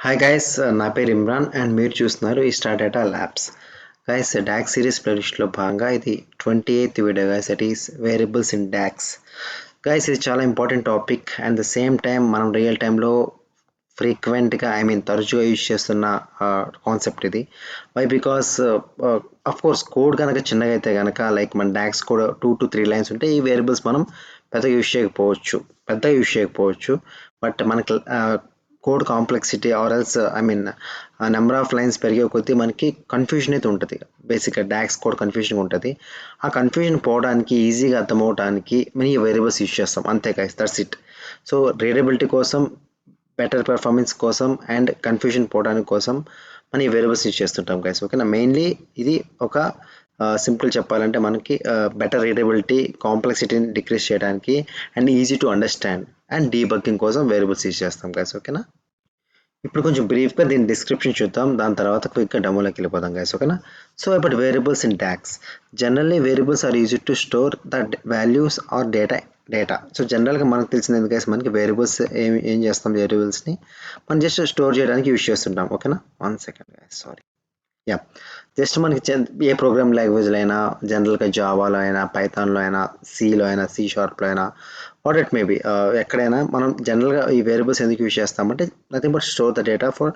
Hi guys, నా పేరు Imran and మీరు చూస్తున్నారు ఈ Star Data Labs. Guys, DAX series ప్లేలిస్ట్లో భాగంగా ఇది 28th video guys. It is variables in DAX. Guys, ఇది చాలా important topic and the same time మనం రియల్ టైంలో ఫ్రీక్వెంట్గా తరచుగా యూజ్ చేస్తున్న కాన్సెప్ట్ ఇది. Why because of course code కనుక చిన్నగా అయితే కనుక లైక్ మన డాక్స్ కోడ్ 2 to 3 లైన్స్ ఉంటే ఈ వేరియబుల్స్ మనం పెద్దగా యూజ్ చేయకపోవచ్చు. బట్ మనకి కోడ్ కాంప్లెక్సిటీ ఆర్ ఎల్స్ ఆ నెంబర్ ఆఫ్ లైన్స్ పెరిగే కొద్దీ మనకి కన్ఫ్యూజన్ అయితే ఉంటుంది. బేసిక్గా డాక్స్ కోడ్ కన్ఫ్యూజన్ ఉంటుంది. ఆ కన్ఫ్యూజన్ పోవడానికి ఈజీగా అర్థమవడానికి మనం ఈ వేరియబుల్స్ యూజ్ చేస్తాం, అంతే guys, that's it. So readability కోసం, బెటర్ పెర్ఫార్మెన్స్ కోసం అండ్ కన్ఫ్యూజన్ పోవడానికి కోసం మనం ఈ వేరియబుల్స్ యూజ్ చేస్తుంటాం గైస్. ఓకేనా, మెయిన్లీ ఇది ఒక సింపుల్ చెప్పాలంటే మనకి బెటర్ రీడబిలిటీ, కాంప్లెక్సిటీని డిక్రీజ్ చేయడానికి and easy to understand and debugging కోసం వేరియబుల్స్ యూజ్ చేస్తాం గైస్. ఓకేనా, ఇప్పుడు కొంచెం బ్రీఫ్గా దీని డిస్క్రిప్షన్ చూద్దాం, దాని తర్వాత క్విక్గా డెమోలోకి వెళ్ళిపోదాం గైస్. ఓకేనా, సో ఇప్పుడు variables in DAX. Generally variables are used to store the values or data. So జనరల్గా మనకు తెలిసింది గైస్, మనకి వేరియబుల్స్ ఏం చేస్తాం, వేరియబుల్స్ని మనం జస్ట్ స్టోర్ చేయడానికి యూజ్ చేస్తుంటాం. ఓకేనా, 1 second guys, sorry. Yeah, just మనకి ఏ ప్రోగ్రామ్ లాంగ్వేజ్లో అయినా, జనరల్గా జావాలో అయినా, పైథాన్లో అయినా, సిలో అయినా, సి షార్ప్లో అయినా, వాట్ ఇట్ మే బి, ఎక్కడైనా మనం జనరల్గా ఈ వేరియబుల్స్ ఎందుకు యూజ్ చేస్తామంటే nothing but store the data for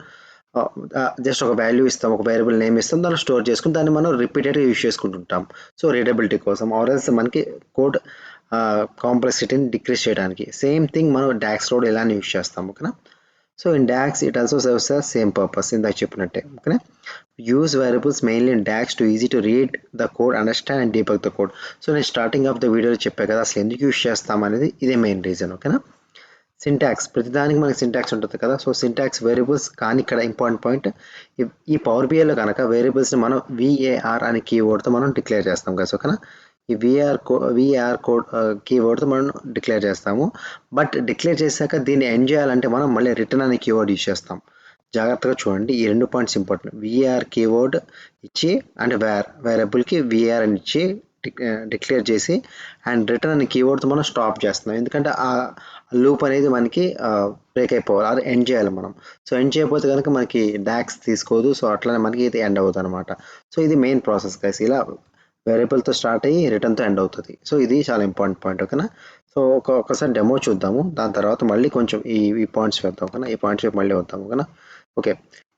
just ఒక వాల్యూ ఇస్తాం, ఒక వేరియబుల్ నేమ్ ఇస్తాం, దాన్ని స్టోర్ చేసుకుని దాన్ని మనం రిపీటెడ్గా యూజ్ చేసుకుంటుంటాం. సో రీడబిలిటీ కోసం ఆర్ఎల్స్ మనకి కోడ్ కాంప్లెక్సిటీని డిక్రీజ్ చేయడానికి. సేమ్ థింగ్ మనం డాక్స్ లో ఇలానే యూజ్ చేస్తాం. ఓకేనా, so in DAX it also serves the same purpose ఇందాక చెప్పినట్టే. ఓకేనా, use variables mainly in DAX to easy to read the code, understand and debug the code. So నేను స్టార్టింగ్ ఆఫ్ ద వీడియోలో చెప్పా కదా, అసలు ఎందుకు యూజ్ చేస్తాం అనేది ఇదే మెయిన్ రీజన్. ఓకేనా, సింటాక్స్, ప్రతిదానికి మనకి సింటాక్స్ ఉంటుంది కదా. సో సింటాక్స్ వేరియబుల్స్, కానీ ఇక్కడ ఇంపార్టెంట్ పాయింట్, ఈ పవర్ బిఐలో కనుక వేరియబుల్స్ని మనం విఏఆర్ అనే కీవర్డ్తో మనం డిక్లేర్ చేస్తాం కదా. ఓకేనా, ఈ విఆర్ కోడ్ కీవర్డ్తో మనం డిక్లేర్ చేస్తాము. బట్ డిక్లేర్ చేశాక దీన్ని ఎండ్ చేయాలంటే మనం మళ్ళీ రిటర్న్ అనే కీవర్డ్ యూజ్ చేస్తాం. జాగ్రత్తగా చూడండి, ఈ 2 పాయింట్స్ ఇంపార్టెంట్. విఆర్ కీవర్డ్ ఇచ్చి అండ్ వేరియబుల్కి విఆర్ అని ఇచ్చి డిక్లేర్ చేసి అండ్ రిటర్న్ అనే కీవర్డ్తో మనం స్టాప్ చేస్తున్నాం. ఎందుకంటే ఆ లూప్ అనేది మనకి బ్రేక్ అయిపోవాలి, అది ఎండ్ చేయాలి మనం. సో ఎండ్ చేయకపోతే కనుక మనకి డాక్స్ తీసుకోదు. సో అట్లనే మనకి ఇది ఎండ్ అవుతుంది అనమాట. సో ఇది మెయిన్ ప్రాసెస్ గైస్, ఇలా వేరియబుల్తో స్టార్ట్ అయ్యి రిటర్న్తో ఎండ్ అవుతుంది. సో ఇది చాలా ఇంపార్టెంట్ పాయింట్. ఓకేనా, సో ఒకసారి డెమో చూద్దాము, దాని తర్వాత మళ్ళీ కొంచెం ఈ పాయింట్స్ వేద్దాం. ఓకేనా, ఈ పాయింట్స్ మళ్ళీ వద్దాం. ఓకేనా, okay.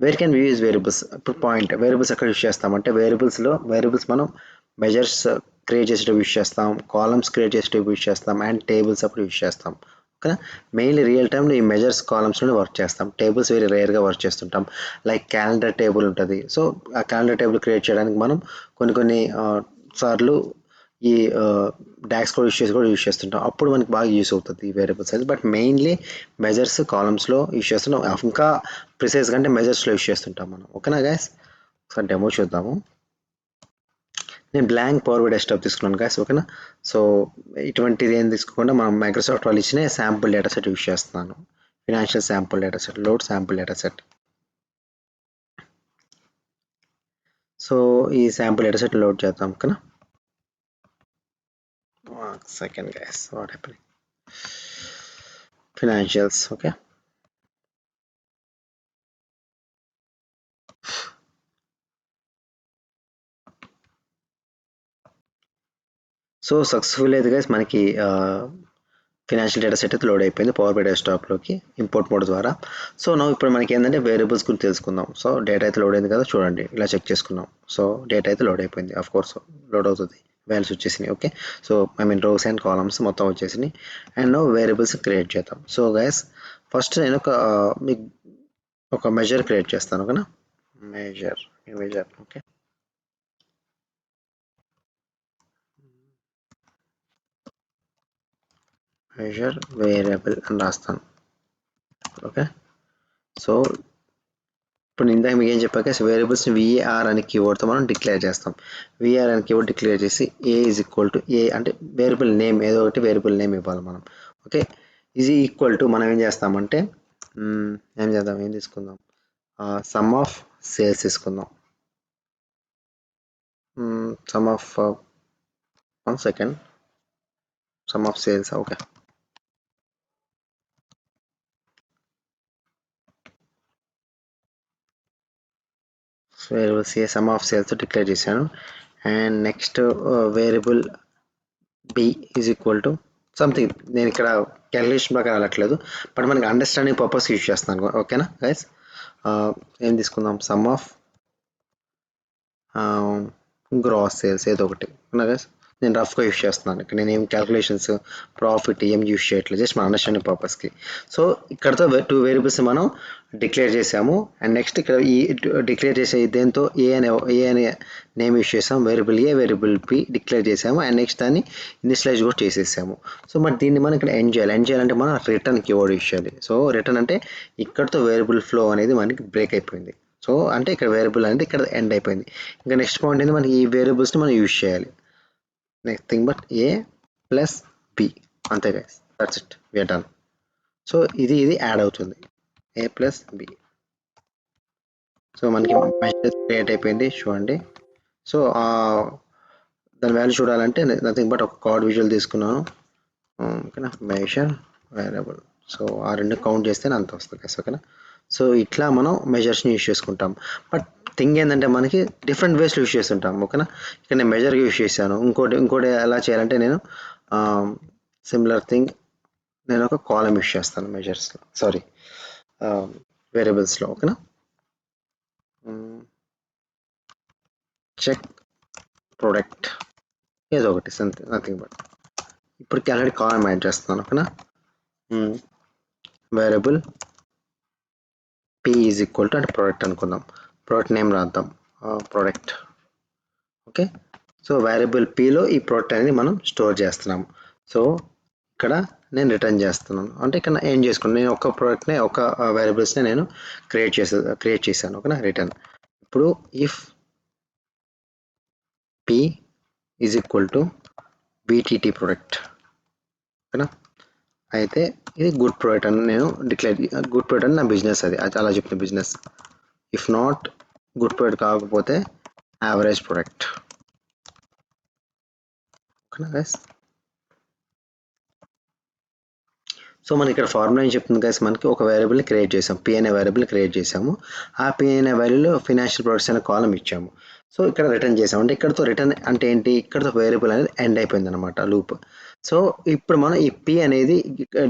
Where can use variables. ఇప్పుడు పాయింట్, వేరియబుల్స్ ఎక్కడ యూజ్ చేస్తామంటే వేరియబుల్స్ మనం మెజర్స్ క్రియేట్ చేసేటప్పుడు యూజ్ చేస్తాం, కాలమ్స్ క్రియేట్ చేసేటప్పుడు యూజ్ చేస్తాం అండ్ టేబుల్స్ అప్పుడు యూజ్ చేస్తాం. ఓకేనా, మెయిన్లీ రియల్ టైంలో ఈ మెజర్స్ కాలమ్స్లోనే వర్క్ చేస్తాం. టేబుల్స్ వెరీ రేర్గా వర్క్ చేస్తుంటాం. లైక్ క్యాలెండర్ టేబుల్ ఉంటుంది. సో ఆ క్యాలెండర్ టేబుల్ క్రియేట్ చేయడానికి మనం కొన్ని సార్లు ఈ డాక్స్ కూడా యూజ్ చేస్తుంటాం. అప్పుడు మనకి బాగా యూస్ అవుతుంది ఈ వేరియబుల్స్ అనేది. బట్ మెయిన్లీ మెజర్స్ కాలమ్స్లో యూజ్ చేస్తున్నాం. ఇంకా ప్రిసైజ్గా అంటే మెజర్స్లో యూజ్ చేస్తుంటాం మనం. ఓకేనా గైస్, ఒకసారి డెమో చూద్దాము. నేను బ్లాంక్ పవర్ బై డెస్క్టాప్ తీసుకున్నాను గైస్. ఓకేనా, సో ఇటువంటిది ఏం తీసుకోకుండా మనం మైక్రోసాఫ్ట్ వాళ్ళు ఇచ్చిన శాంపుల్ డేటా సెట్ యూజ్ చేస్తున్నాను. Financial sample data set, load sample data set. So ఈ శాంపుల్ డేటా సెట్ లోడ్ చేద్దాం. ఓకేనా, second guys, what happening, financials. Okay, so successful అయితే గైస్ మనకి ఫినాన్షియల్ డేటా సెట్ అయితే లోడ్ అయిపోయింది పవర్ బై డెస్క్టాప్లోకి ఇంపోర్ట్ మోడ్ ద్వారా. So నా ఇప్పుడు మనకి ఏంటంటే వేరియబుల్స్ గురించి తెలుసుకుందాం. సో డేటా అయితే లోడ్ అయింది కదా, చూడండి ఇలా చెక్ చేసుకున్నాం. సో డేటా అయితే లోడ్ అయిపోయింది, ఆఫ్ కోర్స్ లోడ్ అవుతుంది, వాల్యూస్ వచ్చేసినాయి. Okay, so rows and columns మొత్తం వచ్చేసినాయి అండ్ నో వేరియబుల్స్ క్రియేట్ చేద్దాం. సో గైస్, ఫస్ట్ నేను మీకు ఒక మెజర్ క్రియేట్ చేస్తాను. ఓకేనా, మెజర్. ఓకే, మెజర్ వేరియబుల్ అని రాస్తాను. ఓకే, సో ఇప్పుడు ఇందాక మీకు ఏం చెప్పాక వేరియబుల్స్ని విఆర్ అనే కీవర్డ్తో మనం డిక్లేర్ చేస్తాం. విఆర్ అనే కీవర్డ్ డిక్లేర్ చేసి ఏ ఈజ్ ఈక్వల్ టు ఏ అంటే వేరియబుల్ నేమ్, ఏదో ఒకటి వేరియబుల్ నేమ్ ఇవ్వాలి మనం. ఓకే, ఈజ్ ఈక్వల్ టు మనం ఏం చేస్తామంటే ఏం తీసుకుందాం, సమ్ ఆఫ్ సేల్స్ తీసుకుందాం. Sum of 1 second, sum of sales. Okay, so variable C sum of sales declare చేశాను. And next variable B is equal to something. నేను ఇక్కడ క్యాలిక్యులేషన్ ప్రకారం వెళ్ళట్లేదు, బట్ మనకి అండర్స్టాండింగ్ పర్పస్ యూజ్ చేస్తున్నాను. ఓకేనా గైస్? ఏం తీసుకుందాం? సమ్ ఆఫ్ గ్రాస్ సేల్స్ ఏదో ఒకటి. ఓకేనా గైస్? నేను రఫ్గా యూజ్ చేస్తున్నాను. ఇక్కడ నేను ఏం క్యాలిక్యులేషన్స్ ప్రాఫిట్ ఏం యూజ్ చేయట్లేదు, జస్ట్ మన అండర్స్టాండింగ్ పర్పస్కి. సో ఇక్కడతో 2 వేరియబుల్స్ మనం డిక్లేర్ చేసాము. అండ్ నెక్స్ట్ ఇక్కడ ఈ డిక్లేర్ చేసే దేంతో ఏ అనే నేమ్ యూజ్ చేసాము, వేరియబుల్ ఏ వేరియబుల్ బి డిక్లేర్ చేసాము. అండ్ నెక్స్ట్ దాన్ని ఇనిషియలైజ్ కూడా చేసేసాము. సో మరి దీన్ని మనం ఇక్కడ ఎండ్ చేయాలంటే మనం రిటర్న్ కీవర్డ్ యూజ్ చేయాలి. సో రిటర్న్ అంటే ఇక్కడతో వేరియబుల్ ఫ్లో అనేది మనకి బ్రేక్ అయిపోయింది. సో అంటే ఇక్కడ వేరియబుల్ అనేది ఇక్కడ ఎండ్ అయిపోయింది. ఇంకా నెక్స్ట్ పాయింట్ ఏంటి, మనకి ఈ వేరియబుల్స్ని మనం యూజ్ చేయాలి. Next thing but A plus B, అంతే guys, that's it, we are done. So ఇది యాడ్ అవుతుంది, ఏ ప్లస్ బి. సో మనకి మెసేజ్ క్రియేట్ అయిపోయింది చూడండి. సో దాని వాల్యూ చూడాలంటే నథింగ్ బట్ ఒక కార్డ్ విజువల్ తీసుకున్నాను. ఓకేనా, మెజర్ వేరియబుల్. సో ఆ రెండు కౌంట్ చేస్తే అంత వస్తుంది గైస్. ఓకేనా, సో ఇట్లా మనం మెజర్స్ని యూజ్ చేసుకుంటాం. బట్ థింగ్ ఏంటంటే మనకి డిఫరెంట్ వేస్లో యూజ్ చేస్తుంటాం. ఓకేనా, ఇక్కడ నేను మెజర్గా యూజ్ చేశాను. ఇంకోటి ఎలా చేయాలంటే నేను సిమిలర్ థింగ్, నేను ఒక కాలం యూజ్ చేస్తాను మెజర్స్లో, సారీ వేరియబుల్స్లో. ఓకేనా, చెక్ ప్రొడక్ట్ ఏదో ఒకటి నథింగ్ బట్ ఇప్పటికి ఆల్రెడీ కాలం యాడ్ చేస్తున్నాను. ఓకేనా, variable P is equal to అంటే ప్రోడక్ట్ అనుకుందాం, ప్రోడక్ట్ నేమ్ రాద్దాం, ప్రోడక్ట్. ఓకే, సో వేరియబుల్ పిలో ఈ ప్రోడక్ట్ అనేది మనం స్టోర్ చేస్తున్నాము. సో ఇక్కడ నేను రిటర్న్ చేస్తున్నాను, అంటే ఇక్కడ ఏం చేసుకున్నాను, నేను ఒక ప్రోడక్ట్ని ఒక వేరియబుల్స్ని నేను క్రియేట్ చేశాను. ఓకేనా, రిటర్న్. ఇప్పుడు if P is equal to BTT product. ఓకేనా, అయితే ఇది గుడ్ ప్రోడక్ట్ అని నేను గుడ్ ప్రోడక్ట్ అని నా బిజినెస్, అది అలా చెప్తున్న business. If not good product కాకపోతే యావరేజ్ ప్రోడక్ట్. ఓకేనా గైస్? సో మనకి ఇక్కడ ఫార్ములా ఏం చెప్తుంది గైస్, మనకి ఒక వేరియబుల్ని క్రియేట్ చేసాం, పి అనే వేరియబుల్ క్రియేట్ చేసాము. ఆ పి అనే వాల్యూలో ఫినాన్షియల్ ప్రొడక్ట్స్ అనే కాలం ఇచ్చాము. సో ఇక్కడ రిటర్న్ చేసాము, అంటే ఇక్కడతో రిటర్న్ అంటే ఏంటి, ఇక్కడతో వేరియబుల్ అనేది ఎండ్ అయిపోయింది అనమాట, లూప్. సో ఇప్పుడు మనం ఈ పి అనేది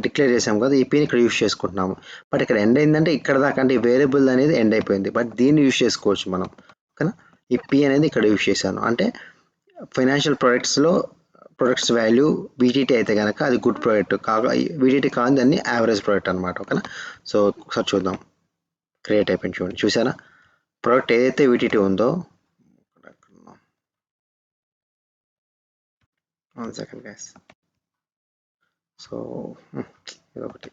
డిక్లేర్ చేసాము కదా, ఈ పిని ఇక్కడ యూజ్ చేసుకుంటున్నాము. బట్ ఇక్కడ ఎండ్ అయిందంటే ఇక్కడ దాకా, అంటే ఈ వేరియబుల్ అనేది ఎండ్ అయిపోయింది, బట్ దీన్ని యూజ్ చేసుకోవచ్చు మనం. ఓకేనా, ఈ పి అనేది ఇక్కడ యూజ్ చేశాను, అంటే ఫైనాన్షియల్ ప్రొడక్ట్స్ వాల్యూ బీటీటీ అయితే కనుక అది గుడ్ ప్రోడక్ట్, బీటీటీ కాదు దాన్ని యావరేజ్ ప్రోడక్ట్ అనమాట. ఓకేనా, సో ఒకసారి చూద్దాం, క్రియేట్ అయిపోయింది చూడండి, చూసారా? ప్రోడక్ట్ ఏదైతే బీటీటీ ఉందో, 1 సెకండ్ గైస్. సో ఇదొకటి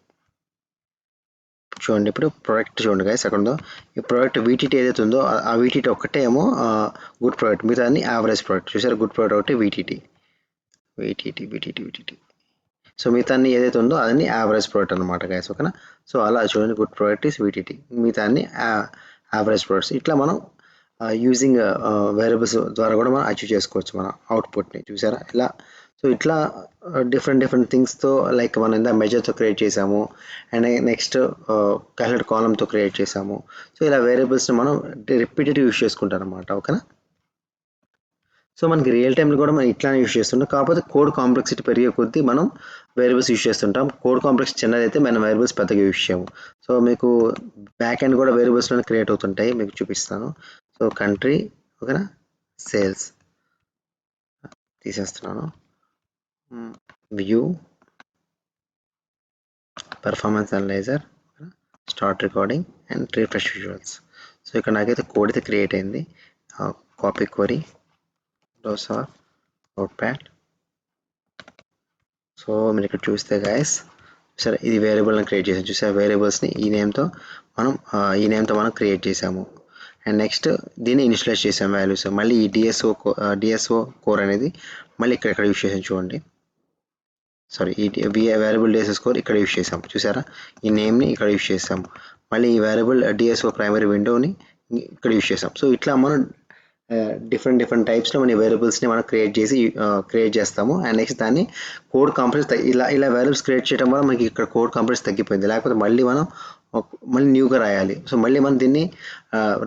చూడండి, ఇప్పుడు ప్రోడక్ట్ చూడండి గైస్ ఎక్కడ ఉందో, ఈ ప్రోడక్ట్ వీటీటీ ఏదైతే ఉందో ఆ వీటీటీ ఒక్కటే ఏమో గుడ్ ప్రోడక్ట్, మిగతా అన్ని యావరేజ్ ప్రోడక్ట్. చూసారా, గుడ్ ప్రోడక్ట్ ఒకటి వీటీటీ. సో మిగతా అన్ని ఏదైతే ఉందో అదన్నీ యావరేజ్ ప్రోడక్ట్ అనమాట గైస్. ఓకేనా, సో అలా చూడండి, గుడ్ ప్రోడక్ట్ ఈస్ వీటీటీ, మిగతా అన్ని యావరేజ్ ప్రోడక్ట్స్. ఇట్లా మనం యూజింగ్ వేరియబుల్స్ ద్వారా కూడా మనం అచీవ్ చేసుకోవచ్చు మన అవుట్పుట్ని. చూసారా ఇలా? సో ఇట్లా డిఫరెంట్ థింగ్స్తో, లైక్ మనం ఇందా మెజర్తో క్రియేట్ చేసాము, అండ్ నెక్స్ట్ క్యాలిక్యులేట్ కాలంతో క్రియేట్ చేసాము. సో ఇలా వేరియబుల్స్ని మనం రిపీటెడ్ యూజ్ చేసుకుంటాం అనమాట. ఓకేనా, సో మనకి రియల్ టైంలో కూడా మనం ఇట్లానే యూజ్ చేస్తుంటాం, కాకపోతే కోడ్ కాంప్లెక్సిటీ పెరిగే కొద్దీ మనం వేరియబుల్స్ యూజ్ చేస్తుంటాం. కోడ్ కాంప్లెక్స్ చిన్నదైతే మనం వేరియబుల్స్ పెద్దగా యూజ్ చేయము. సో మీకు బ్యాక్ ఎండ్ కూడా వేరియబుల్స్లోనే క్రియేట్ అవుతుంటాయి, మీకు చూపిస్తాను. సో కంట్రీ, ఓకేనా, సేల్స్ తీసేస్తున్నాను, view, performance analyser, start recording and refresh visuals. So ఇక్కడ నాకైతే కోడ్ అయితే క్రియేట్ అయింది, copy query, dosa, notepad. So మీరు ఇక్కడ చూస్తే గైస్, సరే ఇది వేరియబుల్ని క్రియేట్ చేసాము. చూసారు, వేరియబుల్స్ని ఈ నేమ్తో మనం క్రియేట్ చేసాము. అండ్ నెక్స్ట్ దీన్ని ఇనిషియలైజ్ చేసాము వాల్యూస్. మళ్ళీ ఈ డిఎస్ఓ కోర్ అనేది మళ్ళీ ఇక్కడ యూజ్ చేసాము చూడండి, సారీ ఈ వేరియబుల్ డిఎస్ఓ స్కోర్ ఇక్కడ యూజ్ చేసాం. చూసారా, ఈ నేమ్ని ఇక్కడ యూజ్ చేసాము, మళ్ళీ ఈ వేరియబుల్ డిఎస్ఓ ప్రైమరీ విండోని ఇక్కడ యూజ్ చేసాం. సో ఇట్లా మనం డిఫరెంట్ టైప్స్లో మన వేరియబుల్స్ని మనం క్రియేట్ చేస్తాము. అండ్ నెక్స్ట్ దాన్ని కోడ్ కాంప్లెక్స్ ఇలా వేరియబుల్స్ క్రియేట్ చేయడం వల్ల మనకి ఇక్కడ కోడ్ కాంప్లెక్స్ తగ్గిపోయింది. లేకపోతే మళ్ళీ మనం మళ్ళీ న్యూగా రాయాలి. సో మళ్ళీ మనం దీన్ని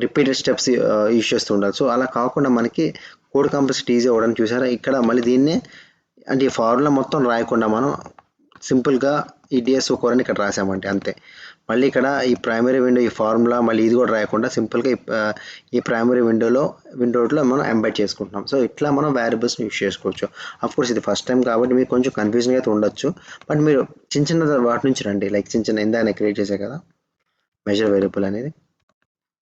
రిపీటెడ్ స్టెప్స్ యూజ్ చేస్తూ ఉండాలి. సో అలా కాకుండా మనకి కోడ్ కాంప్లెక్సిటీ ఈజీ అవ్వడానికి చూసారా ఇక్కడ మళ్ళీ దీన్నే అంటే ఈ ఫార్ములా మొత్తం రాయకుండా మనం సింపుల్గా ఈ డిఎస్ఓ కోడ్ అని ఇక్కడ రాసామంటే అంతే. మళ్ళీ ఇక్కడ ఈ ప్రైమరీ విండో ఈ ఫార్ములా మళ్ళీ ఇది కూడా రాయకుండా సింపుల్గా ఈ ప్రైమరీ విండోలో మనం ఎంబెడ్ చేసుకుంటున్నాం. సో ఇట్లా మనం వేరియబుల్స్ని యూజ్ చేసుకోవచ్చు. కోర్స్ ఇది ఫస్ట్ టైం కాబట్టి మీకు కొంచెం కన్ఫ్యూజన్గా అయితే ఉండొచ్చు. బట్ మీరు చిన్న చిన్న వాటి నుంచి రండి, లైక్ చిన్న చిన్న ఇందాక క్రియేట్ చేసే కదా మెజర్ వేరియబుల్ అనేది.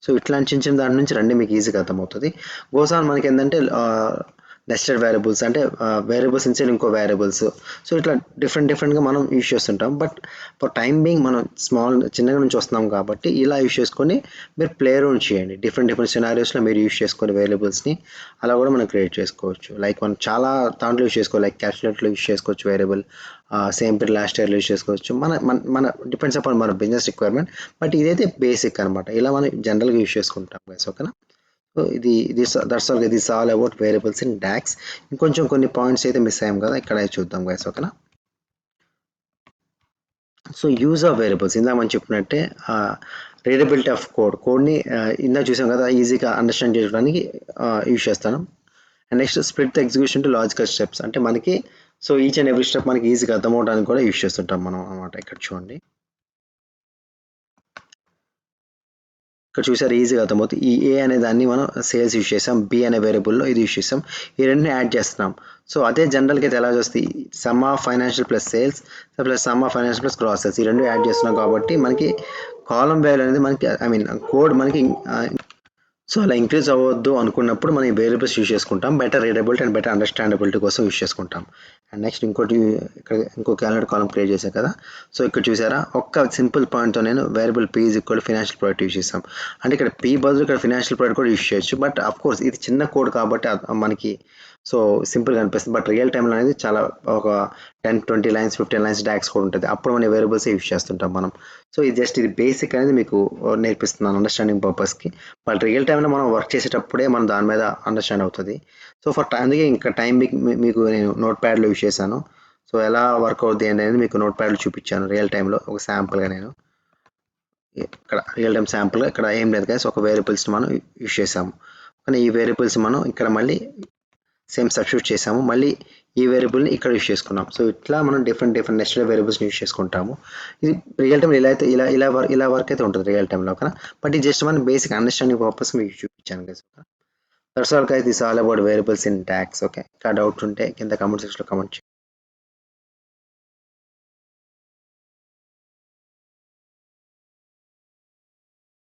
సో ఇట్లాంటి చిన్న చిన్న దాని నుంచి రండి, మీకు ఈజీగా అర్థమవుతుంది. గోసాన్ మనకి ఏంటంటే నెస్టెడ్ వేరియబుల్స్ అంటే వేరియబుల్స్ ఇన్సైడ్ ఇంకో వేరియబుల్స్. సో ఇట్లా డిఫరెంట్గా మనం యూజ్ చేస్తుంటాం. బట్ ఫర్ టైం బీయింగ్ మనం చిన్నగా నుంచి వస్తున్నాం కాబట్టి ఇలా యూజ్ చేసుకొని మీరు ప్లే రౌండ్ చేయండి. డిఫరెంట్ సినారియోస్లో మీరు యూజ్ చేసుకొని వేరియబుల్స్ని అలా కూడా మనం క్రియేట్ చేసుకోవచ్చు. లైక్ మనం చాలా దాంట్లో యూజ్ చేసుకోవాలి, లైక్ క్యాల్కులేటర్లో యూజ్ చేసుకోవచ్చు వేరియబుల్, సేమ్ పీరియడ్ లాస్ట్ ఇయర్లో యూజ్ చేసుకోవచ్చు. మన డిపెండ్స్ అపాన్ మన బిజినెస్ రిక్వైర్మెంట్. బట్ ఇదైతే బేసిక్ అనమాట, ఇలా మనం జనరల్గా యూజ్ చేసుకుంటాం గైస్. ఓకేనా? So that's all. This all about variables in DAX. ఇంకొంచెం కొన్ని పాయింట్స్ అయితే మిస్ అయ్యాం కదా, ఇక్కడ చూద్దాం గైస్. ఓకేనా? సో యూజ్ ఆఫ్ వేరియబుల్స్ ఇందాక మనం చెప్పినట్టే రీడబిలిటీ ఆఫ్ కోడ్ని ఇందాక చూసాం కదా, ఈజీగా అండర్స్టాండ్ చేసుకోవడానికి యూజ్ చేస్తాను. And next split the execution to logical steps, అంటే మనకి so each and every step మనకి ఈజీగా అర్థమవడానికి కూడా యూజ్ చేస్తుంటాం మనం అనమాట. ఇక్కడ చూడండి, ఇక్కడ చూసారు ఈజీగా అర్థమవుతుంది. ఈ ఏ అనే దాన్ని మనం సేల్స్ యూజ్ చేసాం, బి అనే వేరియబుల్లో ఇది యూజ్ చేసాం, ఈ రెండుని యాడ్ చేస్తున్నాం. సో అదే జనరల్గా అయితే ఎలా వస్తుంది, some of financial plus sales plus some of financial plus cross sales, ఈ రెండు యాడ్ చేస్తున్నాం కాబట్టి మనకి కాలం వాల్యూ అనేది మనకి కోడ్ మనకి సో అలా ఇంక్రీజ్ అవ్వద్దు అనుకున్నప్పుడు మనం ఈ వేరియబుల్స్ యూజ్ చేసుకుంటాం, better readability and better understandability కోసం యూజ్ చేసుకుంటాం. అండ్ నెక్స్ట్ ఇంకోటి, ఇక్కడ ఇంకో క్యాలెండర్ కాలం క్రియేట్ చేశాను కదా. సో ఇక్కడ చూసారా, ఒక్క సింపుల్ పాయింట్తో నేను variable P is equal financial product use చేస్తాం. అంటే ఇక్కడ పీ బదులు ఇక్కడ ఫైనాన్షియల్ ప్రోడక్ట్ కూడా యూజ్ చేయొచ్చు. బట్ అఫ్ కోర్స్ ఇది చిన్న కోడ్ కాబట్టి మనకి సో సింపుల్గా అనిపిస్తుంది. బట్ రియల్ టైంలో అనేది చాలా ఒక 10-20 లైన్స్ 15 లైన్స్ డాక్స్ కూడా ఉంటుంది. అప్పుడు మన వేరియబుల్స్ యూజ్ చేస్తుంటాం మనం. సో ఇది బేసిక్ అనేది మీకు నేర్పిస్తున్నాను అండర్స్టాండింగ్ పర్పస్కి. బట్ రియల్ టైంలో మనం వర్క్ చేసేటప్పుడే మనం దాని మీద అండర్స్టాండ్ అవుతుంది. సో అందుకే ఇంకా టైం మీకు నేను నోట్ ప్యాడ్లో యూజ్ చేశాను. సో ఎలా వర్క్ అవుతుంది అనేది మీకు నోట్ ప్యాడ్లో చూపించాను రియల్ టైంలో ఒక శాంపుల్గా. నేను ఇక్కడ రియల్ టైం శాంపుల్గా ఇక్కడ ఏం లేదు కదా, ఒక వేరియబుల్స్ మనం యూజ్ చేసాము. కానీ ఈ వేరియబుల్స్ మనం ఇక్కడ మళ్ళీ సేమ్ సబ్స్టిట్యూట్ చేసాము, మళ్ళీ ఈ వేరియబుల్ని ఇక్కడ యూజ్ చేసుకున్నాం. సో ఇట్లా మనం డిఫరెంట్ నెస్టెడ్ వేరియబుల్స్ని యూజ్ చేసుకుంటాము. ఇది రియల్ టైం ఇలా అయితే ఇలా వర్క్ అయితే ఉంటుంది రియల్ టైంలో. ఓకేనా? బట్ ఇది జస్ట్ మన బేసిక్ అండర్స్టాండింగ్ పర్పస్ మీకు చూపించాను guys. That's all guys, this all about variables in DAX. Okay, ఇంకా డౌట్ ఉంటే కింద కామెంట్ సెక్షన్లో కామెంట్ చేయండి.